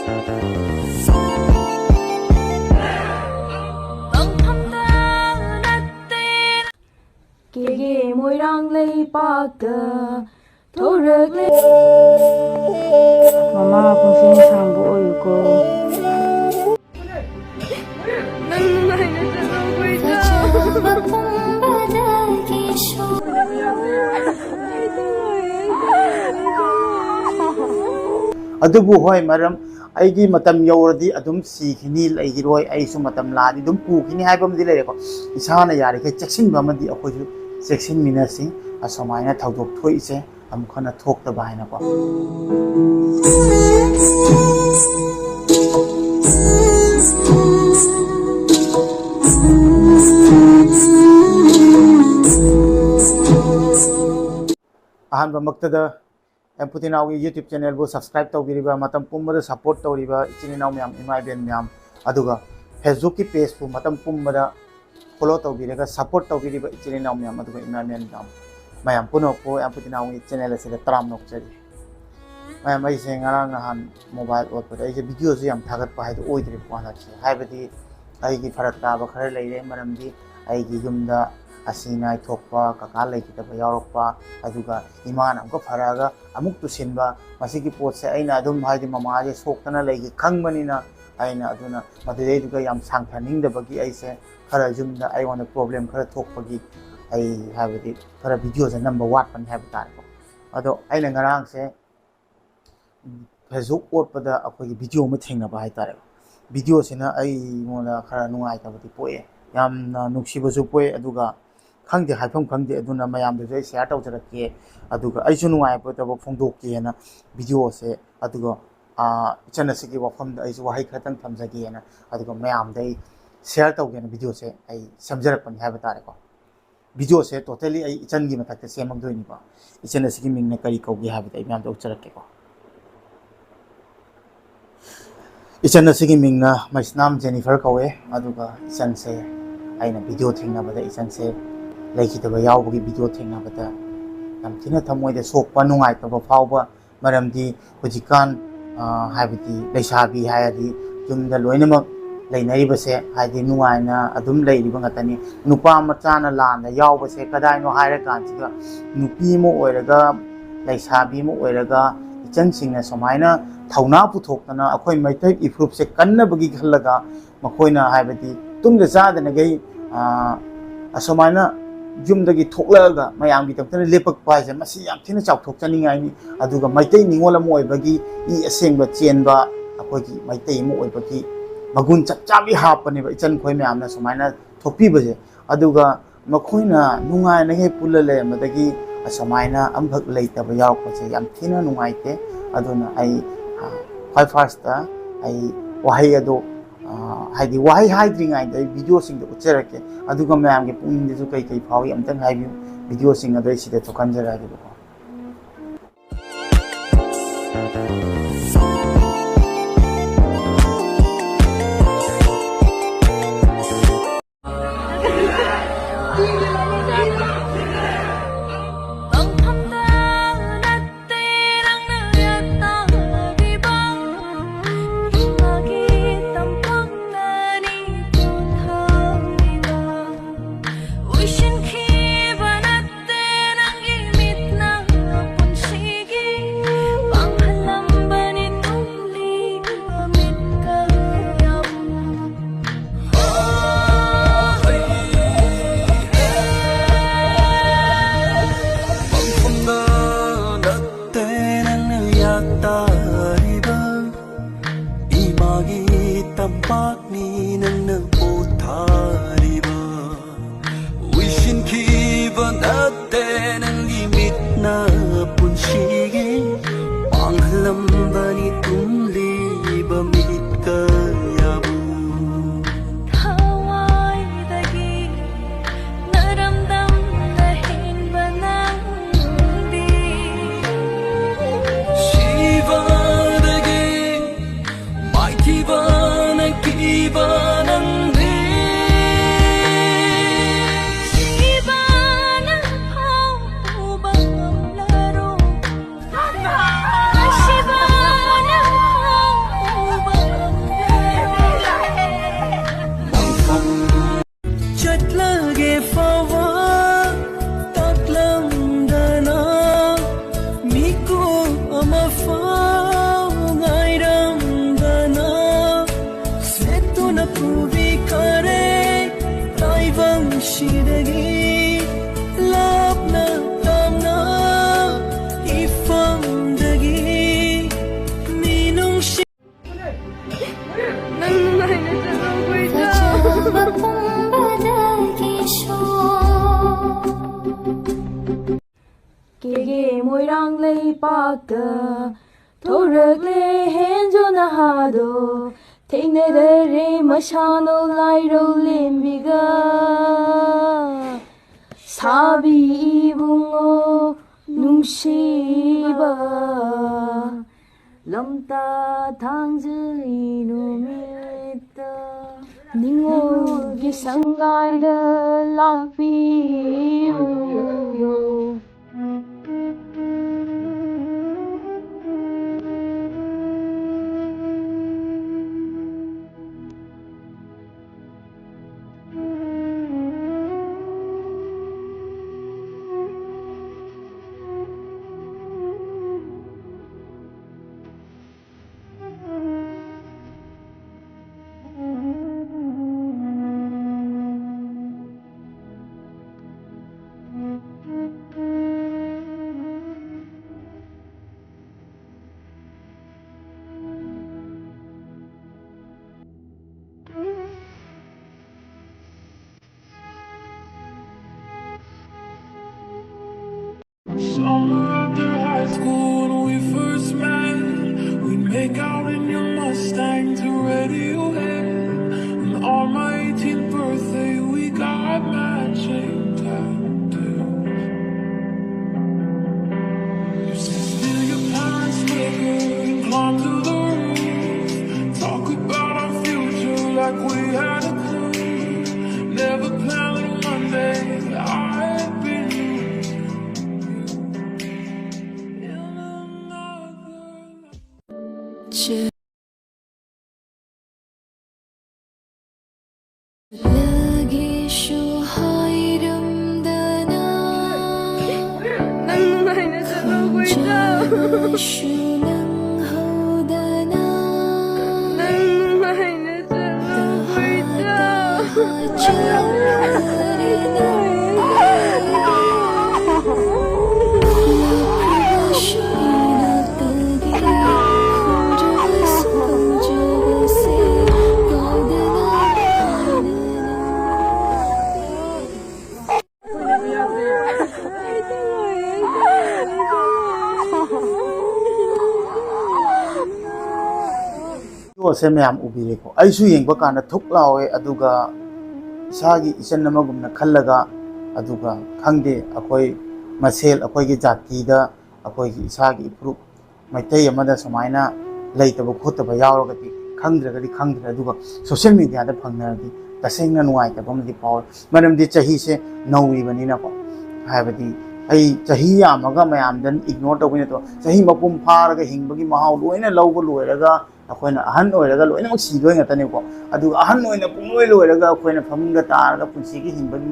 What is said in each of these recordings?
Kege moirang Leibiba Thorak le Mama pusing sambu oyuko Nungaina Adubu hoy maram aigi matam yauradi adum sikhini laigiroi aisu matam ladi dum pukini haibam di lere ko isana yari ke cheksin bamadi akoju cheksin minasi asamaina thaudok thoi ise amkhana thokta baina ko ahan bamaktada Amputee YouTube channel bu subscribe tawbiriba matam pumbada support tawriba ichini naw myam imai ben myam aduga Facebook ki page bu matam pumbada follow tawbiraga support tawbiriba ichini naw myam aduga imai ben myam mayam puno ko Amputee channel asida taram nok chari mayam ai se ngarang han mobile or pada ai video su yam thagat pa hai oidri pwana chi haibadi ai gi farak ta ba khare leire maramdi ai gi yumda asina thokpa kaka leikitaba yaurokpa aduga iman amka faraga amuk tu sinba masigi pot se aina adum haidi mama je soktana leigi khangbanina aina aduna madei duga yam sangthaning da bagi aise khara jumda ai wana problem khara thokpagi ai habadi khara video se number 1 pan have tar ko ado aina ngarang se Facebook or pada akoi video ma thengna ba hai tar video se na ai mona khara nungai ta bati poe yam nuksiba ju poe aduga khangde haifam khangde aduna mayam de share taw jarake aduga aisu nungai pa tabok phongdok ke na video se aduga chana sigi wafam da aisu wahai khatang thamjage na aduga mayam dai share taw ge na video se ai samjarak pan haba tare ko video se totally ai ichan gi mathak se mang doi ni ba ichana sigi ming na kari kau ge haba dai mayam taw jarake ko ichana sigi ming na maisnam Jennifer kawe aduga ichan se aina video thingna bada ichan se leikitaba yaubagi video thengna bata yam thina thamoida sokpa nungai taba fawba maramdi hojikan haibati leisabi hayadi jumda loinamak leinari base haidi nungaina adum leiriba ngatani nupa machana landa yaubase kadai no haira kansiga nupi mo oiraga leisabi mo oiraga ichan singna somaina thauna puthokna akhoi maitai ifrup se kanna bagi khallaga makoina haibati tumda zadana gai asomaina jumdagi thoklaga mayam gi tamtana lepak paise masi yam thina chau thok chani ngai ni aduga maitai ningola mo oibagi I asengba chenba akogi maitai mo oibagi magun chapchabi hapane ba ichan khoi mayam na somaina thopi baje aduga makhoina nungai na he pulale madagi asomaina amphak leitaba yaw ko se yam thina nungai te aduna ai first ai wahai ado haidi wahai haidringai dai video sing da ucherake aduga mayam ge pung de ju kai kai phawi amtang haibi video sing adai sida thokanjara ge ko ꯁꯤꯗꯒꯤ ꯂꯥꯞꯅ ꯇꯝꯅ ꯏꯐꯝꯗꯒꯤ ꯃꯤꯅꯨꯡꯁꯤ ꯅꯪ ꯅꯨꯡꯉꯥꯏꯅ ꯆꯠꯂꯣꯈꯣꯏꯗ ꯐꯖꯕ ꯄꯨꯝꯕꯗꯒꯤꯁꯨ ꯀꯦꯒꯦ ꯃꯣꯏꯔꯥꯡ ꯂꯩꯄꯥꯛꯇ ꯊꯣꯔꯛꯂꯦ ꯍꯦꯟꯖꯣ ꯅꯍꯥꯗꯣ ꯊꯦꯡꯅꯔꯦ ꯃꯁꯥꯅꯣ ꯂꯥꯏꯔꯧ ꯂꯦꯝꯕꯤꯒ ꯁꯥꯕꯤ ꯏꯕꯨꯡꯉꯣ ꯅꯨꯡꯁꯤꯕ ꯂꯝꯇꯥ ꯊꯥꯡꯖꯩ ꯅꯨꯃꯤꯠꯇ ꯅꯤꯉꯣꯜꯒꯤ ꯁꯪꯒꯥꯏꯗ ꯂꯥꯛꯄꯤꯌꯨ Summer after high school when we first met, we'd make out in your Mustang to Radiohead. And on my 18th birthday we got matching tattoos. You said steal your parents' liquor and climb to the roof. Talk about our future like we had a clue. Never planned on Monday I'd be ꯂꯒꯤꯁꯨ ꯍꯥꯏꯔꯝꯗꯅ ꯅꯪ ꯅꯨꯡꯉꯥꯏꯅ ꯆꯠꯂꯣꯈꯣꯏꯗ ꯍꯟꯖꯔꯁꯨ ꯅꯪꯍꯧꯗꯅ ꯅꯪ ꯅꯨꯡꯉꯥꯏꯅ ꯆꯠꯂꯣꯈꯣꯏꯗ ꯁꯦ ꯃꯌꯥꯝ ꯎꯕꯤꯔꯦꯀꯣ ꯑꯩꯁꯨ ꯌꯦꯡꯕ ꯀꯥꯟꯗ ꯊꯨꯛ ꯂꯥꯎꯋꯦ ꯑꯗꯨꯒ ꯏꯁꯥꯒꯤ ꯏꯆꯟ ꯑꯃꯒꯨꯝꯅ ꯈꯜꯂꯒ ꯑꯗꯨꯒ ꯈꯪꯗꯦ ꯑꯩꯈꯣꯏ ꯃꯁꯦꯜ ꯑꯩꯈꯣꯏꯒꯤ ꯖꯥꯇꯤꯗ ꯑꯩꯈꯣꯏꯒꯤ ꯏꯁꯥꯒꯤ ꯏꯐꯨꯔꯨꯞ ꯃꯩꯇꯩ ꯑꯃꯗ ꯁꯨꯃꯥꯏꯅ ꯂꯩꯇꯕ ꯈꯣꯠꯇꯕ ꯌꯥꯎꯔꯒꯗꯤ ꯈꯪꯗ꯭ꯔꯒꯗꯤ ꯈꯪꯗ꯭ꯔꯦ ꯑꯗꯨꯒ ꯁꯣꯁꯤꯌꯦꯜ ꯃꯤꯗꯤꯌꯥꯗ ꯐꯪꯅꯔꯗꯤ ꯇꯁꯦꯡꯅ ꯅꯨꯡꯉꯥꯏꯇꯕ ꯑꯃꯗꯤ ꯐꯥꯎꯋꯦ ꯃꯔꯝꯗꯤ ꯆꯍꯤꯁꯦ ꯅꯧꯔꯤꯕꯅꯤꯅꯀꯣ ꯍꯥꯏꯕꯗꯤ ꯑꯩ ꯆꯍꯤ ꯌꯥꯝꯃꯒ ꯃꯌꯥꯝꯗ ꯏꯒꯅꯣꯔ ꯇꯧꯕ ꯅꯠꯇ꯭ꯔꯣ ꯆꯍꯤ ꯃꯄꯨꯡ ꯐꯥꯔꯒ ꯍꯤꯡꯕꯒꯤ ꯃꯍꯥꯎ ꯂꯣꯏꯅ ꯂꯧꯕ ꯂꯣꯏꯔꯒ ꯑꯩꯈꯣꯏꯅ ꯑꯍꯟ ꯑꯣꯏꯔꯒ ꯂꯣꯏꯅꯃꯛ ꯁꯤꯗꯣꯏ ꯉꯥꯛꯇꯅꯦꯀꯣ ꯑꯗꯨꯒ ꯑꯍꯟ ꯑꯣꯏꯅ ꯄꯨꯡꯂꯣꯏ ꯂꯣꯏꯔꯒ ꯑꯩꯈꯣꯏꯅ ꯐꯃꯨꯡꯗ ꯇꯥꯔꯒ ꯄꯨꯟꯁꯤꯒꯤ ꯍꯤꯡꯕꯒꯤ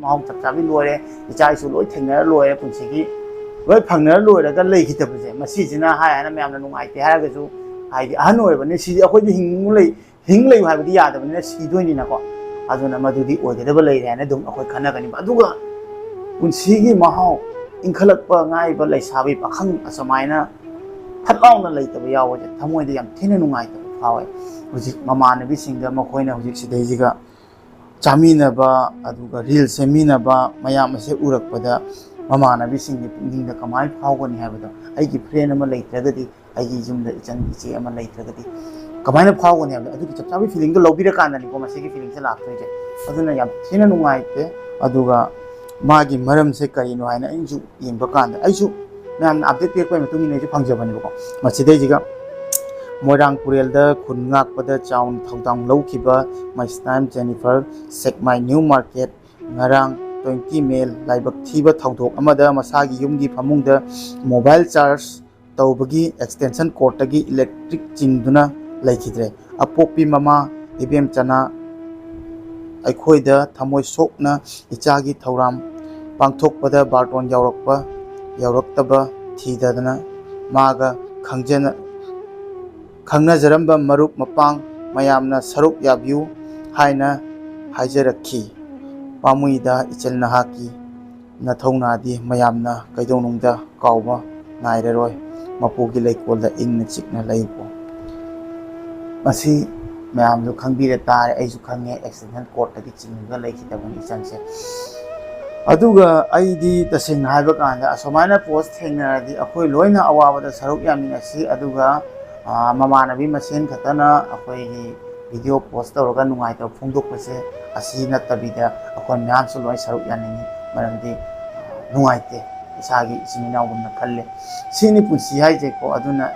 ꯃꯍꯥꯎ ꯆꯞ ꯆꯥꯕꯤ ꯂꯣꯏꯔꯦ ꯏꯆꯥ ꯏꯁꯨ ꯂꯣꯏ ꯊꯦꯡꯅꯔ ꯂꯣꯏꯔꯦ ꯄꯨꯟꯁꯤꯒꯤ ꯂꯣꯏ ꯐꯪꯅꯔ ꯂꯣꯏꯔꯒ ꯂꯩꯈꯤꯗꯕꯁꯦ ꯃꯁꯤꯁꯤꯅ ꯍꯥꯏꯅ ꯃꯌꯥꯝꯅ ꯅꯨꯡꯉꯥꯏꯇꯦ ꯍꯥꯏꯔꯒꯁꯨ ꯍꯥꯏꯗꯤ ꯑꯍꯟ ꯑꯣꯏꯔꯕꯅꯤ ꯁꯤꯗꯤ ꯑꯩꯈꯣꯏꯗꯤ ꯍꯤꯡ ꯂꯩꯌꯨ ꯍꯥꯏꯕꯗꯤ ꯌꯥꯗꯕꯅꯤ나 ꯁꯤꯗꯣꯏꯅꯤꯅꯀꯣ ꯑꯗꯨꯅ ꯃꯗꯨꯗꯤ ꯑꯣꯏꯒꯗꯕ ꯂꯩꯔꯦ ꯍꯥꯏꯅ ꯑꯗꯨꯝ ꯑꯩꯈꯣꯏ ꯈꯟꯅꯒꯅꯤꯕ ꯑꯗꯨꯒ ꯄꯨꯟꯁꯤꯒꯤ ꯃꯍꯥꯎ ꯏꯟꯈꯠꯂꯛꯄ ꯉꯥꯏꯕ ꯂꯩꯁꯥꯕꯤ ꯄꯥꯈꯪ ꯑꯁꯨꯃꯥꯏꯅ ꯐꯠ ꯂꯥꯎꯅ ꯂꯩꯇꯕ ꯌꯥꯎꯕꯁꯦ ꯊꯃꯣꯏꯗ ꯌꯥꯝ ꯊꯤꯅ ꯅꯨꯡꯉꯥꯏꯇꯕ ꯐꯥꯎꯋꯦ ꯍꯧꯖꯤꯛ ꯃꯃꯥꯟꯅꯕꯤꯁꯤꯡꯗ ꯃꯈꯣꯏꯅ ꯍꯧꯖꯤꯛ ꯁꯤꯗꯩꯁꯤꯒ ꯆꯥꯃꯤꯟꯅꯕ ꯑꯗꯨꯒ ꯔꯤꯜ ꯁꯦꯝꯃꯤꯟꯅꯕ ꯃꯌꯥꯝ ꯑꯁꯦ ꯎꯔꯛꯄꯗ ꯃꯃꯥꯟꯅꯕꯤꯁꯤꯡꯒꯤ ꯄꯨꯛꯅꯤꯡꯗ ꯀꯃꯥꯏꯅ ꯐꯥꯎꯒꯅꯤ ꯍꯥꯏꯕꯗꯣ ꯑꯩꯒꯤ ꯐ꯭ꯔꯦꯟ ꯑꯃ ꯂꯩꯇ꯭ꯔꯒꯗꯤ ꯑꯩꯒꯤ ꯌꯨꯝꯗ ꯏꯆꯟ ꯏꯆꯦ ꯑꯃ ꯂꯩꯇ꯭ꯔꯒꯗꯤ ꯀꯃꯥꯏꯅ ꯐꯥꯎꯒꯅꯤ ꯍꯥꯏꯕꯗꯣ ꯑꯗꯨꯒꯤ ꯆꯞ ꯆꯥꯕꯤ ꯐꯤꯂꯤꯡꯗꯣ ꯂꯧꯕꯤꯔꯀꯥꯟꯗꯅꯤꯀꯣ ꯃꯁꯤꯒꯤ ꯐꯤꯂꯤꯡꯁꯦ ꯂꯥꯛꯇꯣꯏꯁꯦ ꯑꯗꯨꯅ ꯌꯥꯝ ꯊꯤꯅ ꯅꯨꯡꯉꯥꯏꯇꯦ ꯑꯗꯨꯒ ꯃꯥꯒꯤ ꯃꯔꯝꯁꯦ ꯀꯔꯤꯅꯣ ꯍꯥꯏꯅ ꯑꯩꯁꯨ ꯌꯦꯡꯕ ꯀꯥꯟꯗ ꯑꯩꯁꯨ ꯃꯌꯥꯝꯅ ꯑꯞꯗꯦꯠ ꯄꯤꯔꯛꯄꯒꯤ ꯃꯇꯨꯡ ꯏꯟꯅ ꯑꯩꯁꯨ ꯐꯪꯖꯕꯅꯦꯕꯀꯣ ꯃꯁꯤꯗꯩꯁꯤꯒ ꯃꯣꯏꯔꯥꯡ ꯄꯨꯔꯦꯜꯗ ꯈꯨꯟ ꯉꯥꯛꯄꯗ ꯆꯥꯎꯅ ꯊꯧꯗꯥꯡ ꯂꯧꯈꯤꯕ ꯃꯩꯁꯅꯥꯝ ꯖꯦꯅꯤꯐꯔ ꯁꯦꯛꯃꯥꯏ ꯅ꯭ꯌꯨ ꯃꯥꯔꯀꯦꯠ ꯉꯔꯥꯡ 20 ꯃꯦ ꯂꯥꯏꯕꯛ ꯊꯤꯕ ꯊꯧꯗꯣꯛ ꯑꯃꯗ ꯃꯁꯥꯒꯤ ꯌꯨꯝꯒꯤ ꯐꯃꯨꯡꯗ ꯃꯣꯕꯥꯏꯜ ꯆꯥꯔꯖ ꯇꯧꯕꯒꯤ ꯑꯦꯛꯁꯇꯦꯟꯁꯟ ꯀꯣꯔꯠꯇꯒꯤ ꯏꯂꯦꯛꯇ꯭ꯔꯤꯛ ꯆꯤꯡꯗꯨꯅ ꯂꯩꯈꯤꯗ꯭ꯔꯦ ꯑꯄꯣꯛꯄꯤ ꯃꯃꯥ ꯏꯕꯦꯝꯆꯅ ꯑꯩꯈꯣꯏꯗ ꯊꯃꯣꯏ ꯁꯣꯛꯅ ꯏꯆꯥꯒꯤ ꯊꯧꯔꯥꯡ ꯄꯥꯡꯊꯣꯛꯄꯗ ꯕꯥꯔꯇꯣꯟ ꯌꯧꯔꯛꯇꯕ ꯊꯤꯗꯗꯅ ꯃꯥꯒ ꯈꯪꯅꯖꯔꯝꯕ ꯃꯔꯨꯞ ꯃꯄꯥꯡ ꯃꯌꯥꯝꯅ ꯁꯔꯨꯛ ꯌꯥꯕꯤꯌꯨ ꯍꯥꯏꯅ ꯍꯥꯏꯖꯔꯛꯈꯤ꯫ ꯄꯥꯝꯃꯨꯏꯗ ꯏꯆꯜ ꯅꯍꯥꯛꯀꯤ ꯅꯊꯧꯅꯥꯗꯤ ꯃꯌꯥꯝꯅ ꯀꯩꯗꯧꯅꯨꯡꯗ ꯀꯥꯎꯕ ꯅꯥꯏꯔꯔꯣꯏ꯫ ꯃꯄꯨꯒꯤ ꯂꯩꯀꯣꯜꯗ ꯏꯪꯅ ꯆꯤꯛꯅ ꯂꯩꯀꯣ꯫ ꯃꯁꯤ ꯃꯌꯥꯝꯁꯨ ꯈꯪꯕꯤꯔ ꯇꯥꯔꯦ, ꯑꯩꯁꯨ ꯈꯪꯉꯦ ꯑꯦꯛꯁꯇꯦꯟꯁꯟ ꯀꯣꯔꯠꯇꯒꯤ ꯆꯤꯡꯉꯒ ꯂꯩꯈꯤꯗꯕꯅꯤ ꯏꯆꯟꯁꯦ꯫ ꯑꯗꯨꯒ ꯑꯩꯗꯤ ꯇꯁꯦꯡꯅ ꯍꯥꯏꯕ ꯀꯥꯟꯗ ꯑꯁꯨꯃꯥꯏꯅ ꯄꯣꯁ ꯊꯦꯡꯅꯔꯗꯤ ꯑꯩꯈꯣꯏ ꯂꯣꯏꯅ ꯑꯋꯥꯕꯗ ꯁꯔꯨꯛ ꯌꯥꯃꯤꯟꯅꯁꯤ, ꯑꯗꯨꯒ ꯃꯃꯥꯟꯅꯕꯤ ꯃꯁꯦꯟ ꯈꯛꯇꯅ ꯑꯩꯈꯣꯏꯒꯤ ꯚꯤꯗꯤꯑꯣ ꯄꯣꯁ ꯇꯧꯔꯒ ꯅꯨꯡꯉꯥꯏꯇꯕ ꯐꯣꯡꯗꯣꯛꯄꯁꯦ ꯑꯁꯤ ꯅꯠꯇꯕꯤꯗ ꯑꯩꯈꯣꯏ ꯃꯌꯥꯝꯁꯨ ꯂꯣꯏ ꯁꯔꯨꯛ ꯌꯥꯅꯤꯡꯉꯤ, ꯃꯔꯝꯗꯤ ꯅꯨꯡꯉꯥꯏꯇꯦ, ꯏꯁꯥꯒꯤ ꯏꯆꯤꯟ ꯏꯅꯥꯎꯒꯨꯝꯅ ꯈꯜꯂꯦ, ꯁꯤꯅꯤ ꯄꯨꯟꯁꯤ ꯍꯥꯏꯖꯦꯀꯣ꯫ ꯑꯗꯨꯅ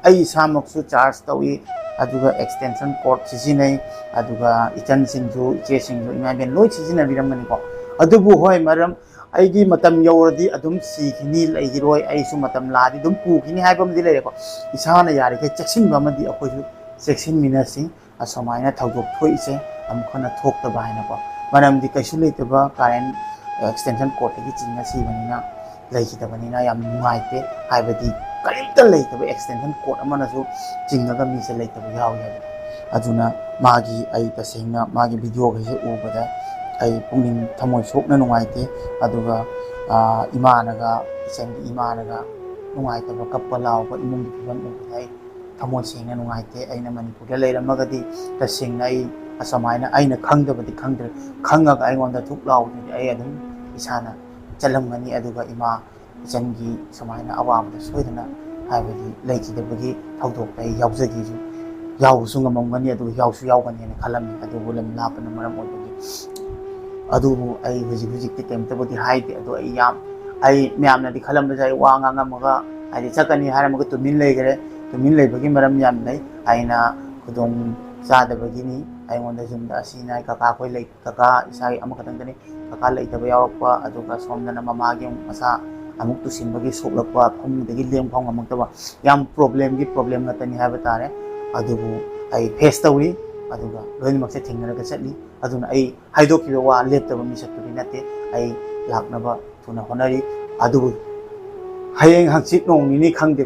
ꯑꯩ ꯏꯁꯥꯃꯛꯁꯨ ꯆꯥꯔꯖ ꯇꯧꯏ, ꯑꯗꯨꯒ ꯑꯦꯛꯁꯇꯦꯟꯁꯟ ꯀꯣꯔꯠ ꯁꯤꯖꯤꯟꯅꯩ, ꯑꯗꯨꯒ ꯏꯆꯟꯁꯤꯡꯁꯨ ꯏꯆꯦꯁꯤꯡꯁꯨ ꯏꯃꯥ ꯏꯕꯦꯟ ꯂꯣꯏ ꯁꯤꯖꯤꯟꯅꯕꯤꯔꯝꯒꯅꯤꯀꯣ꯫ ꯑꯗꯨꯕꯨ ꯍꯣꯏ, ꯃꯔꯝ ꯑꯩꯒꯤ ꯃꯇꯝ ꯌꯧꯔꯗꯤ ꯑꯗꯨꯝ ꯁꯤꯈꯤꯅꯤ, ꯂꯩꯈꯤꯔꯣꯏ, ꯑꯩꯁꯨ ꯃꯇꯝ ꯂꯥꯛꯑꯗꯤ ꯑꯗꯨꯝ ꯄꯨꯈꯤꯅꯤ ꯍꯥꯏꯕ ꯑꯃꯗꯤ ꯂꯩꯔꯦꯀꯣ꯫ ꯏꯁꯥꯅ ꯌꯥꯔꯤꯈꯩ ꯆꯦꯛꯁꯤꯟꯕ ꯑꯃꯗꯤ ꯑꯩꯈꯣꯏꯁꯨ ꯆꯦꯛꯁꯤꯟꯃꯤꯟꯅꯁꯤ, ꯑꯁꯨꯃꯥꯏꯅ ꯊꯧꯗꯣꯛ ꯊꯣꯛꯏꯁꯦ ꯑꯃꯨꯛ ꯍꯟꯅ ꯊꯣꯛꯇꯕ ꯍꯥꯏꯅꯀꯣ꯫ ꯃꯔꯝꯗꯤ ꯀꯩꯁꯨ ꯂꯩꯇꯕ ꯀꯥꯔꯦꯟ ꯑꯦꯛꯁꯇꯦꯟꯁꯟ ꯀꯣꯔꯠꯇꯒꯤ ꯆꯤꯡꯅ ꯁꯤꯕꯅꯤꯅ, ꯂꯩꯈꯤꯗꯕꯅꯤꯅ ꯌꯥꯝ ꯅꯨꯡꯉꯥꯏꯇꯦ, ꯍꯥꯏꯕꯗꯤ ꯀꯔꯤꯝꯇ ꯂꯩꯇꯕ ꯑꯦꯛꯁꯇꯦꯟꯁꯟ ꯀꯣꯔꯠ ꯑꯃꯅꯁꯨ ꯆꯤꯡꯉꯒ ꯃꯤꯁꯦ ꯂꯩꯇꯕ ꯌꯥꯎꯏ ꯍꯥꯏꯕ꯫ ꯑꯗꯨꯅ ꯃꯥꯒꯤ ꯑꯩ ꯇꯁꯦꯡꯅ ꯃꯥꯒꯤ ꯚꯤꯗꯤꯑꯣꯈꯩꯁꯦ ꯎꯕꯗ ꯑꯩ ꯄꯨꯛꯅꯤꯡ ꯊꯃꯣꯏ ꯁꯣꯛꯅ ꯅꯨꯡꯉꯥꯏꯇꯦ, ꯑꯗꯨꯒ ꯏꯃꯥꯅꯒ ꯏꯆꯟꯒꯤ ꯏꯃꯥꯅꯒ ꯅꯨꯡꯉꯥꯏꯇꯕ ꯀꯞꯄ ꯂꯥꯎꯕ ꯏꯃꯨꯡꯒꯤ ꯐꯤꯕꯝ ꯎꯕꯗ ꯑꯩ ꯊꯃꯣꯏ ꯁꯦꯡꯅ ꯅꯨꯡꯉꯥꯏꯇꯦ꯫ ꯑꯩꯅ ꯃꯅꯤꯄꯨꯔꯗ ꯂꯩꯔꯝꯃꯒꯗꯤ ꯇꯁꯦꯡꯅ ꯑꯩ ꯑꯁꯨꯃꯥꯏꯅ ꯑꯩꯅ ꯈꯪꯗꯕꯗꯤ ꯈꯪꯗ꯭ꯔꯦ, ꯈꯪꯉꯒ ꯑꯩꯉꯣꯟꯗ ꯊꯨꯛ ꯂꯥꯎꯕꯗꯨꯗꯤ ꯑꯩ ꯑꯗꯨꯝ ꯏꯁꯥꯅ ꯆꯠꯂꯝꯒꯅꯤ, ꯑꯗꯨꯒ ꯏꯃꯥ ꯏꯆꯟꯒꯤ ꯁꯨꯃꯥꯏꯅ ꯑꯋꯥꯕꯗ ꯁꯣꯏꯗꯅ ꯍꯥꯏꯕꯗꯤ ꯂꯩꯈꯤꯗꯕꯒꯤ ꯊꯧꯗꯣꯛꯇ ꯑꯩ ꯌꯥꯎꯖꯒꯦꯁꯨ ꯌꯥꯎꯕꯁꯨ ꯉꯝꯃꯝꯒꯅꯤ, ꯑꯗꯨꯒ ꯌꯥꯎꯁꯨ ꯌꯥꯎꯒꯅꯤꯅ ꯈꯜꯂꯝꯃꯤ꯫ ꯑꯗꯨꯕꯨ ꯂꯝ ꯂꯥꯞꯄꯅ ꯃꯔꯝ ꯑꯣꯏꯕꯒꯤ ꯑꯗꯨꯕꯨ ꯑꯩ ꯍꯧꯖꯤꯛꯇꯤ ꯀꯩꯝꯇꯕꯨꯗꯤ ꯍꯥꯏꯗꯦ꯫ ꯑꯗꯣ ꯑꯩ ꯃꯌꯥꯝꯅꯗꯤ ꯈꯜꯂꯝꯕꯁꯦ ꯑꯩ ꯋꯥ ꯉꯥꯡꯉꯝꯃꯒ ꯍꯥꯏꯗꯤ ꯆꯠꯀꯅꯤ ꯍꯥꯏꯔꯝꯃꯒ ꯇꯨꯃꯤꯟ ꯂꯩꯈ꯭ꯔꯦ꯫ ꯇꯨꯃꯤꯟ ꯂꯩꯕꯒꯤ ꯃꯔꯝ ꯌꯥꯝ ꯂꯩ, ꯑꯩꯅ ꯈꯨꯗꯣꯡ ꯆꯥꯗꯕꯒꯤꯅꯤ꯫ ꯑꯩꯉꯣꯟꯗ ꯌꯨꯝꯗ ꯑꯁꯤꯅ ꯀꯀꯥ ꯑꯩꯈꯣꯏ ꯂꯩ, ꯀꯀꯥ ꯏꯁꯥꯒꯤ ꯑꯃꯈꯛꯇꯪꯗꯅꯤ, ꯀꯀꯥ ꯂꯩꯇꯕ ꯌꯥꯎꯔꯛꯄ, ꯑꯗꯨꯒ ꯁꯣꯝꯗꯅ ꯃꯃꯥꯒꯤ ꯃꯁꯥ ꯑꯃꯨꯛ ꯇꯨꯁꯤꯟꯕꯒꯤ ꯁꯣꯛꯂꯛꯄ, ꯐꯃꯨꯡꯗꯒꯤ ꯂꯦꯡ ꯐꯥꯎ ꯉꯝꯃꯛꯇꯕ, ꯌꯥꯝ ꯄ꯭ꯔꯣꯕ꯭ꯂꯦꯝ ꯉꯥꯛꯇꯅꯤ ꯍꯥꯏꯕ ꯇꯥꯔꯦ꯫ ꯑꯗꯨꯕꯨ ꯑꯩ ꯐꯦꯁ ꯇꯧꯔꯤ, ꯑꯗꯨꯒ ꯂꯣꯏꯅꯃꯛꯁꯦ ꯊꯦꯡꯅꯔꯒ ꯆꯠꯂꯤ꯫ ꯑꯗꯨꯅ ꯑꯩ ꯍꯥꯏꯗꯣꯛꯈꯤꯕ ꯋꯥ ꯂꯦꯞꯇꯕ ꯃꯤꯁꯛꯇꯨꯗꯤ ꯅꯠꯇꯦ, ꯑꯩ ꯂꯥꯛꯅꯕ ꯊꯨꯅ ꯍꯣꯠꯅꯔꯤ꯫ ꯑꯗꯨꯕꯨ ꯍꯌꯦꯡ ꯍꯪꯆꯤꯠ ꯅꯣꯡ ꯅꯤꯅꯤ ꯈꯪꯗꯦ,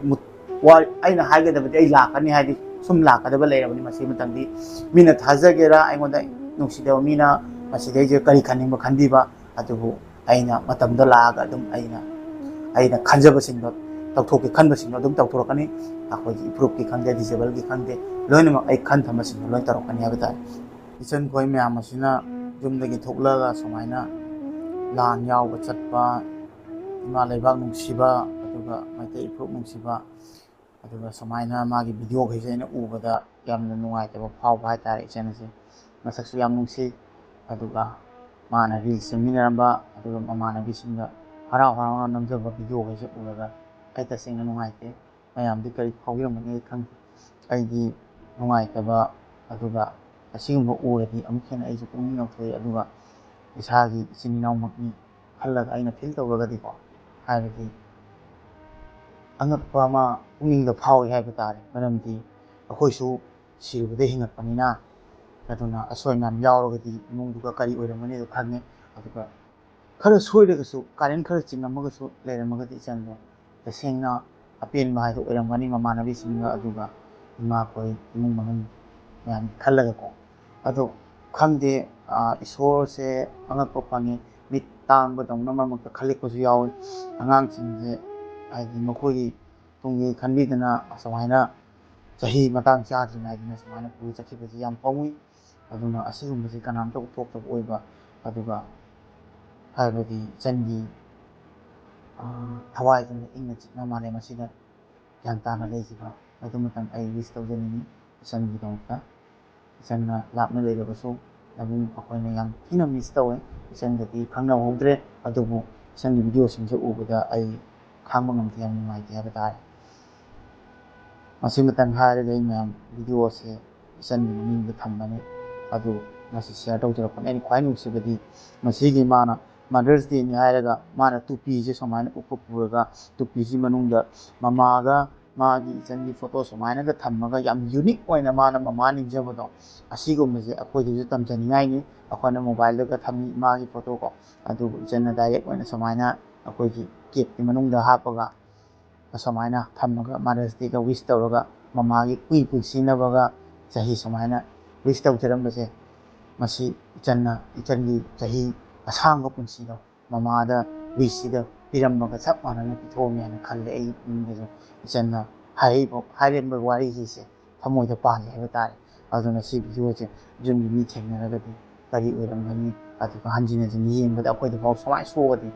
ꯑꯩꯅ ꯍꯥꯏꯒꯗꯕꯗꯤ ꯑꯩ ꯂꯥꯛꯀꯅꯤ ꯍꯥꯏꯗꯤ ꯁꯨꯝ ꯂꯥꯛꯀꯗꯕ ꯂꯩꯔꯕꯅꯤ꯫ ꯃꯁꯤ ꯃꯇꯝꯗꯤ ꯃꯤꯅ ꯊꯥꯖꯒꯦꯔꯥ, ꯑꯩꯉꯣꯟꯗ ꯅꯨꯡꯁꯤꯗꯕ ꯃꯤꯅ ꯃꯁꯤꯗꯩꯁꯦ ꯀꯔꯤ ꯈꯟꯅꯤꯡꯕ ꯈꯟꯕꯤꯕ, ꯑꯗꯨꯕꯨ ꯑꯩꯅ ꯃꯇꯝꯗ ꯂꯥꯛꯑꯒ ꯑꯗꯨꯝ ꯑꯩꯅ ꯈꯟꯖꯕꯁꯤꯡꯗꯣ ꯇꯧꯊꯣꯛꯀꯦ ꯈꯟꯕꯁꯤꯡꯗꯣ ꯑꯗꯨꯝ ꯇꯧꯊꯣꯔꯛꯀꯅꯤ꯫ ꯑꯩꯈꯣꯏꯒꯤ ꯏꯄ꯭ꯔꯨꯞꯀꯤ ꯈꯪꯗꯦ, ꯗꯤꯖꯦꯕꯜꯒꯤ ꯈꯪꯗꯦ, ꯂꯣꯏꯅꯃꯛ ꯑꯩ ꯈꯟ ꯊꯝꯕꯁꯤꯡꯗꯣ ꯂꯣꯏ ꯇꯧꯔꯛꯀꯅꯤ ꯍꯥꯏꯕ ꯇꯥꯔꯦ꯫ ꯏꯆꯟ ꯈꯣꯏ ꯃꯌꯥꯝ ꯑꯁꯤꯅ ꯌꯨꯝꯗꯒꯤ ꯊꯣꯛꯂꯒ ꯁꯨꯃꯥꯏꯅ ꯂꯥꯟ ꯌꯥꯎꯕ ꯆꯠꯄ, ꯏꯃꯥ ꯂꯩꯕꯥꯛ ꯅꯨꯡꯁꯤꯕ, ꯑꯗꯨꯒ ꯃꯩꯇꯩ ꯏꯄ꯭ꯔꯨꯞ ꯅꯨꯡꯁꯤꯕ, ꯑꯗꯨꯒ ꯁꯨꯃꯥꯏꯅ ꯃꯥꯒꯤ ꯚꯤꯗꯤꯑꯣꯈꯩꯁꯦ ꯑꯩꯅ ꯎꯕꯗ ꯌꯥꯝꯅ ꯅꯨꯡꯉꯥꯏꯇꯕ ꯐꯥꯎꯕ ꯍꯥꯏꯇꯥꯔꯦ꯫ ꯏꯆꯟ ꯑꯁꯤ ꯃꯁꯛꯁꯨ ꯌꯥꯝ ꯅꯨꯡꯁꯤ, ꯑꯗꯨꯒ ꯃꯥꯅ ꯔꯤꯜꯁ ꯁꯦꯝꯃꯤꯟꯅꯔꯝꯕ, ꯑꯗꯨꯒ ꯃꯃꯥꯟꯅꯕꯤꯁꯤꯡꯒ ꯍꯔꯥꯎ ꯍꯔꯥꯎꯅ ꯅꯝꯖꯕ ꯚꯤꯗꯤꯑꯣꯈꯩꯁꯦ ꯎꯔꯒ ꯑꯩ ꯇꯁꯦꯡꯅ ꯅꯨꯡꯉꯥꯏꯇꯦ꯫ ꯃꯌꯥꯝꯗꯤ ꯀꯔꯤ ꯐꯥꯎꯕꯤꯔꯝꯒꯅꯤ ꯑꯩ ꯈꯪꯗꯦ, ꯑꯩꯗꯤ ꯅꯨꯡꯉꯥꯏꯇꯕ, ꯑꯗꯨꯒ ꯑꯁꯤꯒꯨꯝꯕ ꯎꯔꯗꯤ ꯑꯃꯨꯛ ꯍꯦꯟꯅ ꯑꯩꯁꯨ ꯄꯨꯛꯅꯤꯡ ꯅꯧꯊꯣꯛꯏ, ꯑꯗꯨꯒ ꯏꯁꯥꯒꯤ ꯏꯆꯤꯟ ꯏꯅꯥꯎꯃꯛꯅꯤ ꯈꯜꯂꯒ ꯑꯩꯅ ꯐꯤꯜ ꯇꯧꯔꯒꯗꯤꯀꯣ, ꯍꯥꯏꯕꯗꯤ ꯑꯉꯛꯄ ꯑꯃ ꯄꯨꯛꯅꯤꯡꯗ ꯐꯥꯎꯏ ꯍꯥꯏꯕ ꯇꯥꯔꯦ꯫ ꯃꯔꯝꯗꯤ ꯑꯩꯈꯣꯏꯁꯨ ꯁꯤꯔꯨꯕꯗ ꯍꯤꯡꯉꯛꯄꯅꯤꯅ, ꯑꯗꯨꯅ ꯑꯁꯣꯏ ꯑꯉꯥꯝ ꯌꯥꯎꯔꯒꯗꯤ ꯏꯃꯨꯡꯗꯨꯒ ꯀꯔꯤ ꯑꯣꯏꯔꯝꯒꯅꯤꯗꯣ ꯈꯪꯉꯦ꯫ ꯑꯗꯨꯒ ꯈꯔ ꯁꯣꯏꯔꯒꯁꯨ, ꯀꯥꯔꯦꯟ ꯈꯔ ꯆꯤꯡꯉꯝꯃꯒꯁꯨ ꯂꯩꯔꯝꯃꯒꯗꯤ ꯏꯆꯟꯗꯣ ꯇꯁꯦꯡꯅ ꯑꯄꯦꯟꯕ ꯍꯥꯏꯗꯣ ꯑꯣꯏꯔꯝꯒꯅꯤ, ꯃꯃꯥꯟꯅꯕꯤꯁꯤꯡꯒ ꯑꯗꯨꯒ ꯏꯃꯥꯈꯣꯏ ꯏꯃꯨꯡ ꯃꯅꯨꯡ ꯃꯌꯥꯝ ꯈꯜꯂꯒꯀꯣ꯫ ꯑꯗꯣ ꯈꯪꯗꯦ, ꯏꯁꯣꯔꯁꯦ ꯑꯉꯛꯄ ꯐꯪꯉꯤ, ꯃꯤꯠ ꯇꯥꯡꯕꯗꯧꯅ ꯃꯔꯛ ꯃꯔꯛꯇ ꯈꯜꯂꯛꯄꯁꯨ ꯌꯥꯎꯏ꯫ ꯑꯉꯥꯡꯁꯤꯡꯁꯦ ꯍꯥꯏꯗꯤ ꯃꯈꯣꯏꯒꯤ ꯇꯨꯡꯒꯤ ꯈꯟꯕꯤꯗꯅ ꯑꯁꯨꯃꯥꯏꯅ ꯆꯍꯤ ꯃꯇꯥꯡ ꯆꯥꯗ꯭ꯔꯤꯉꯩꯗꯅ ꯁꯨꯃꯥꯏꯅ ꯄꯨꯔ ꯆꯠꯈꯤꯕꯁꯤ ꯌꯥꯝ ꯄꯥꯝꯃꯨꯏ꯫ ꯑꯗꯨꯅ ꯑꯁꯤꯒꯨꯝꯕꯁꯤ ꯀꯅꯥꯝꯇ ꯎꯠꯊꯣꯛꯇꯕ ꯑꯣꯏꯕ, ꯑꯗꯨꯒ ꯍꯥꯏꯕꯗꯤ ꯏꯆꯟꯒꯤ ꯊꯋꯥꯏꯗꯨꯅ ꯏꯪꯅ ꯆꯤꯛꯅ ꯃꯥꯂꯦꯝ ꯑꯁꯤꯗ ꯒ꯭ꯌꯥꯟ ꯇꯥꯅ ꯂꯩꯈꯤꯕ ꯑꯗꯨꯃꯇꯪ ꯑꯩ ꯋꯤꯁ ꯇꯧꯖꯅꯤꯡꯉꯤ ꯏꯆꯟꯒꯤꯗꯃꯛꯇ꯫ ꯏꯆꯟꯅ ꯂꯥꯞꯅ ꯂꯩꯔꯕꯁꯨ ꯑꯗꯨꯝ ꯑꯩꯈꯣꯏꯅ ꯌꯥꯝ ꯊꯤꯅ ꯃꯤꯁ ꯇꯧꯋꯦ꯫ ꯏꯆꯟꯒꯗꯤ ꯈꯪꯅꯍꯧꯗ꯭ꯔꯦ, ꯑꯗꯨꯕꯨ ꯏꯆꯟꯒꯤ ꯚꯤꯗꯤꯑꯣꯁꯤꯡꯁꯦ ꯎꯕꯗ ꯑꯩ ꯈꯥꯡꯕ ꯉꯝꯗꯦ, ꯌꯥꯝ ꯅꯨꯡꯉꯥꯏꯇꯦ ꯍꯥꯏꯕ ꯇꯥꯔꯦ꯫ ꯃꯁꯤꯃꯇꯪ ꯍꯥꯏꯔꯒ ꯑꯩ ꯃꯌꯥꯝ ꯚꯤꯗꯤꯑꯣꯁꯦ ꯏꯆꯟꯒꯤ ꯃꯃꯤꯡꯗ ꯊꯝꯕꯅꯤ, ꯑꯗꯨ ꯉꯁꯤ ꯁꯤꯌꯔ ꯇꯧꯖꯔꯛꯄꯅꯤ꯫ ꯑꯩꯅ ꯈ꯭ꯋꯥꯏ ꯅꯨꯡꯁꯤꯕꯗꯤ ꯃꯁꯤꯒꯤ ꯃꯥꯅ ꯃꯥꯗꯔꯁ ꯗꯦꯅꯤ ꯍꯥꯏꯔꯒ ꯃꯥꯅ ꯇꯨꯄꯤꯁꯦ ꯁꯨꯃꯥꯏꯅ ꯎꯞꯄ ꯄꯨꯔꯒ, ꯇꯨꯄꯤꯁꯤ ꯃꯅꯨꯡꯗ ꯃꯃꯥꯒ ꯃꯥꯒꯤ ꯏꯆꯟꯒꯤ ꯐꯣꯇꯣ ꯁꯨꯃꯥꯏꯅꯒ ꯊꯝꯃꯒ ꯌꯥꯝ ꯌꯨꯅꯤꯛ ꯑꯣꯏꯅ ꯃꯥꯅ ꯃꯃꯥ ꯅꯤꯡꯖꯕꯗꯣ, ꯑꯁꯤꯒꯨꯝꯕꯁꯦ ꯑꯩꯈꯣꯏꯗꯁꯨ ꯇꯝꯖꯅꯤꯡꯉꯥꯏꯅꯤ꯫ ꯑꯩꯈꯣꯏꯅ ꯃꯣꯕꯥꯏꯜꯗꯒ ꯊꯝꯃꯤ ꯏꯃꯥꯒꯤ ꯐꯣꯇꯣ ꯀꯣ, ꯑꯗꯨꯕꯨ ꯏꯆꯟꯅ ꯗꯥꯏꯔꯦꯛ ꯑꯣꯏꯅ ꯁꯨꯃꯥꯏꯅ ꯑꯩꯈꯣꯏꯒꯤ ꯀꯦꯛꯀꯤ ꯃꯅꯨꯡꯗ ꯍꯥꯞꯄꯒ ꯑꯁꯨꯃꯥꯏꯅ ꯊꯝꯃꯒ ꯃꯥꯗꯔꯁ ꯗꯦꯒ ꯋꯤꯁ ꯇꯧꯔꯒ ꯃꯃꯥꯒꯤ ꯀꯨꯏ ꯀꯨꯏ ꯁꯤꯅꯕꯒ ꯆꯍꯤ ꯁꯨꯃꯥꯏꯅ ꯋꯤꯁ ꯇꯧꯖꯔꯝꯕꯁꯦ ꯃꯁꯤ ꯏꯆꯟꯒꯤ ꯆꯍꯤ ꯑꯁꯥꯡꯕ ꯄꯨꯟꯁꯤꯗꯣ ꯃꯃꯥꯗ ꯋꯤꯁꯁꯤꯗ ꯄꯤꯔꯝꯕꯒ ꯆꯞ ꯃꯥꯟꯅꯅ ꯄꯤꯊꯣꯛꯑꯝꯃꯦ ꯍꯥꯏꯅ ꯈꯜꯂꯦ ꯑꯩ ꯄꯨꯛꯅꯤꯡꯗꯁꯨ ꯏꯆꯟꯅ ꯍꯥꯏꯔꯤꯕ ꯋꯥꯔꯤꯁꯤꯡꯁꯦ ꯊꯃꯣꯏꯗ ꯄꯥꯜꯂꯦ ꯍꯥꯏꯕ ꯇꯥꯔꯦ ꯑꯗꯨꯅ ꯁꯤ ꯚꯤꯗꯤꯑꯣꯁꯦ ꯌꯨꯝꯒꯤ ꯃꯤ ꯊꯦꯡꯅꯔꯒꯗꯤ ꯀꯔꯤ ꯑꯣꯏꯔꯝꯒꯅꯤ ꯑꯗꯨꯒ ꯍꯟꯖꯤꯟ ꯍꯟꯖꯤꯟ ꯌꯦꯡꯕꯗ ꯑꯩꯈꯣꯏꯗꯐꯥꯎ ꯁꯨꯃꯥꯏꯅ ꯁꯣꯛꯑꯗꯤ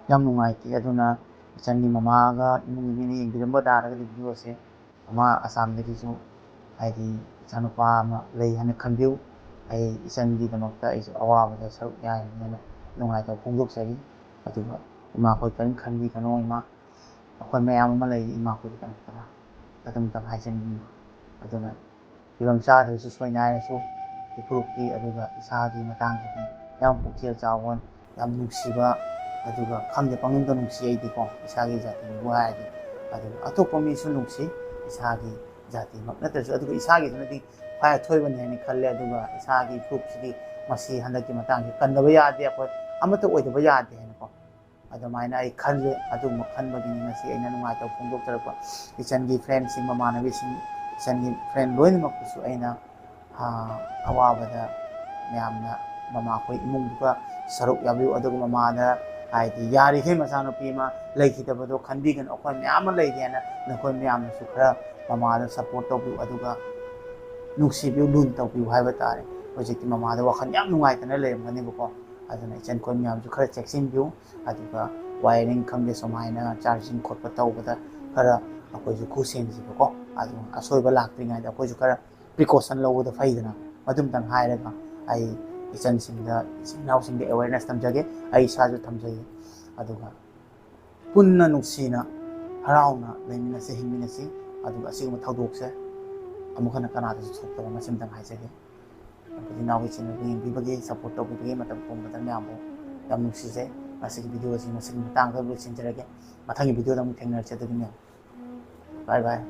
ꯌꯥꯝ ꯅꯨꯡꯉꯥꯏꯇꯦ ꯑꯗꯨꯅ ꯏꯆꯟꯒꯤ ꯃꯃꯥꯒ ꯏꯃꯨꯡꯒꯤ ꯃꯤꯅ ꯌꯦꯡꯕꯤꯔꯝꯕ ꯇꯥꯔꯒꯗꯤ ꯚꯤꯗꯤꯑꯣꯁꯦ ꯑꯃ ꯑꯁꯥꯝꯗꯒꯤꯁꯨ ꯍꯥꯏꯗꯤ ꯏꯆꯥꯅꯨꯄꯥ ꯑꯃ ꯂꯩ ꯍꯥꯏꯅ ꯈꯟꯕꯤꯌꯨ ꯑꯩ ꯏꯆꯟꯒꯤꯗꯃꯛꯇ ꯑꯩꯁꯨ ꯑꯋꯥꯕꯗ ꯁꯔꯨꯛ ꯌꯥꯏꯅ ꯅꯨꯡꯉꯥꯏꯇꯕ ꯐꯣꯡꯗꯣꯛꯆꯔꯤ ꯑꯗꯨꯒ ꯏꯃꯥꯈꯣꯏ ꯀꯔꯤꯝ ꯈꯟꯕꯤꯒꯅꯣ ꯏꯃꯥ ꯑꯩꯈꯣꯏ ꯃꯌꯥꯝ ꯑꯃ ꯂꯩ ꯏꯃꯥꯈꯣꯏꯒꯤꯗꯃꯛꯇ ꯑꯗꯨꯝꯇꯪ ꯍꯥꯏꯖꯅꯤꯡꯉꯤ ꯑꯗꯨꯅ ꯐꯤꯕꯝ ꯆꯥꯗ꯭ꯔꯁꯨ ꯁꯣꯏꯅꯥꯏꯔꯁꯨ ꯏꯐꯨꯔꯨꯞꯀꯤ ꯑꯗꯨꯒ ꯏꯁꯥꯒꯤ ꯃꯇꯥꯡꯗꯗꯤ ꯌꯥꯝ ꯄꯨꯛꯆꯦꯜ ꯆꯥꯎꯕ ꯌꯥꯝ ꯅꯨꯡꯁꯤꯕ ꯑꯗꯨꯒ ꯈꯪꯗꯦ ꯄꯪꯅꯨꯡꯗ ꯅꯨꯡꯁꯤ ꯑꯩꯗꯤꯀꯣ ꯏꯁꯥꯒꯤ ꯖꯥꯇꯤꯕꯨ ꯍꯥꯏꯔꯗꯤ ꯑꯗꯨꯒ ꯑꯇꯣꯞꯄ ꯃꯤꯁꯨ ꯅꯨꯡꯁꯤ ꯏꯁꯥꯒꯤ ꯖꯥꯇꯤꯃꯛ ꯅꯠꯇ꯭ꯔꯁꯨ ꯑꯗꯨꯒ ꯏꯁꯥꯒꯤꯗꯨꯅꯗꯤ ꯈ꯭ꯋꯥꯏ ꯑꯊꯣꯏꯕꯅꯤ ꯍꯥꯏꯅ ꯈꯜꯂꯦ ꯑꯗꯨꯒ ꯏꯁꯥꯒꯤ ꯐꯨꯔꯨꯞꯁꯤꯗꯤ ꯃꯁꯤ ꯍꯟꯗꯛꯀꯤ ꯃꯇꯥꯡꯁꯤ ꯀꯟꯗꯕ ꯌꯥꯗꯦ ꯑꯩꯈꯣꯏ ꯑꯃꯠꯇ ꯑꯣꯏꯗꯕ ꯌꯥꯗꯦ ꯍꯥꯏꯅꯀꯣ ꯑꯗꯨꯃꯥꯏꯅ ꯑꯩ ꯈꯜꯂꯦ ꯑꯗꯨꯒꯨꯝꯕ ꯈꯟꯕꯒꯤꯅꯤ ꯉꯁꯤ ꯑꯩꯅ ꯅꯨꯡꯉꯥꯏꯇꯕ ꯐꯣꯡꯗꯣꯛꯆꯔꯛꯄ ꯏꯆꯟꯒꯤ ꯐ꯭ꯔꯦꯟꯁꯤꯡ ꯃꯃꯥꯟꯅꯕꯤꯁꯤꯡ ꯏꯆꯟꯒꯤ ꯐ꯭ꯔꯦꯟ ꯂꯣꯏꯅꯃꯛꯄꯨꯁꯨ ꯑꯩꯅ ꯑꯋꯥꯕꯗ ꯃꯌꯥꯝꯅ ꯃꯃꯥꯈꯣꯏ ꯏꯃꯨꯡꯗꯨꯒ ꯁꯔꯨꯛ ꯌꯥꯕꯤꯌꯨ ꯑꯗꯨꯒ ꯃꯃꯥꯗ ꯍꯥꯏꯗꯤ ꯌꯥꯔꯤꯈꯩ ꯃꯆꯥꯅꯨꯄꯤ ꯑꯃ ꯂꯩꯈꯤꯗꯕꯗꯣ ꯈꯟꯕꯤꯒꯅꯨ ꯑꯩꯈꯣꯏ ꯃꯌꯥꯝ ꯑꯃ ꯂꯩꯔꯤ ꯍꯥꯏꯅ ꯅꯈꯣꯏ ꯃꯌꯥꯝꯅꯁꯨ ꯈꯔ ꯃꯃꯥꯗ ꯁꯞꯄꯣꯔꯠ ꯇꯧꯕꯤꯌꯨ ꯑꯗꯨꯒ ꯅꯨꯡꯁꯤꯕꯤꯌꯨ ꯂꯨꯅ ꯇꯧꯕꯤꯌꯨ ꯍꯥꯏꯕ ꯇꯥꯔꯦ ꯍꯧꯖꯤꯛꯇꯤ ꯃꯃꯥꯗ ꯋꯥꯈꯜ ꯌꯥꯝ ꯅꯨꯡꯉꯥꯏꯇꯅ ꯂꯩꯔꯝꯒꯅꯦꯕꯀꯣ ꯑꯗꯨꯅ ꯏꯆꯟꯈꯣꯏ ꯃꯌꯥꯝꯁꯨ ꯈꯔ ꯆꯦꯛꯁꯤꯟꯕꯤꯌꯨ ꯑꯗꯨꯒ ꯋꯥꯌꯔꯤꯡ ꯈꯪꯗꯦ ꯁꯨꯃꯥꯏꯅ ꯆꯥꯔꯖꯤꯡ ꯈꯣꯠꯄ ꯇꯧꯕꯗꯈꯔ ꯑꯩꯈꯣꯏꯁꯨ ꯈꯨꯁꯦꯟꯁꯤꯕꯀꯣ ꯑꯗꯨ ꯑꯁꯣꯏꯕ ꯂꯥꯛꯇ꯭ꯔꯤꯉꯩꯗ ꯑꯩꯈꯣꯏꯁꯨ ꯈꯔ ꯄ꯭ꯔꯤꯀꯣꯁꯟ ꯂꯧꯕꯗ ꯐꯩꯗꯅ ꯃꯗꯨꯝꯇꯪ ꯍꯥꯏꯔꯒ ꯑꯩ ꯏꯆꯟꯁꯤꯡꯗ ꯏꯆꯤꯟ ꯏꯅꯥꯎꯁꯤꯡꯗ ꯑꯦꯋꯦꯔꯅꯦꯁ ꯊꯝꯖꯒꯦ ꯑꯩ ꯏꯁꯥꯁꯨ ꯊꯝꯖꯒꯦ ꯑꯗꯨꯒ ꯄꯨꯟꯅ ꯅꯨꯡꯁꯤꯅ ꯍꯔꯥꯎꯅ ꯂꯩꯃꯤꯟꯅꯁꯤ ꯍꯤꯡꯃꯤꯟꯅꯁꯤ ꯑꯗꯨꯒ ꯑꯁꯤꯒꯨꯝꯕ ꯊꯧꯗꯣꯛꯁꯦ ꯑꯃꯨꯛ ꯍꯟꯅ ꯀꯅꯥꯗꯁꯨ ꯊꯣꯛꯇꯕ ꯃꯁꯤꯃꯇꯪ ꯍꯥꯏꯖꯒꯦ ꯑꯩꯈꯣꯏ ꯏꯅꯥꯎꯒꯤ ꯆꯦꯅꯦꯜꯕꯨ ꯌꯦꯡꯕꯤꯕꯒꯤ ꯁꯞꯄꯣꯔꯠ ꯇꯧꯕꯤꯕꯒꯤ ꯃꯇꯝ ꯄꯨꯝꯕꯗ ꯃꯌꯥꯝꯕꯨ ꯌꯥꯝ ꯅꯨꯡꯁꯤꯖꯩ ꯉꯁꯤꯒꯤ ꯚꯤꯗꯤꯑꯣ ꯑꯁꯤ ꯃꯁꯤꯒꯤ ꯃꯇꯥꯡꯗ ꯂꯣꯏꯁꯤꯟꯖꯔꯒꯦ ꯃꯊꯪꯒꯤ ꯚꯤꯗꯤꯑꯣꯗ ꯑꯃꯨꯛ ꯊꯦꯡꯅꯔꯁꯤ ꯑꯗꯨꯗꯤ ꯃꯌꯥꯝ ꯕꯥꯏ ꯕꯥꯏ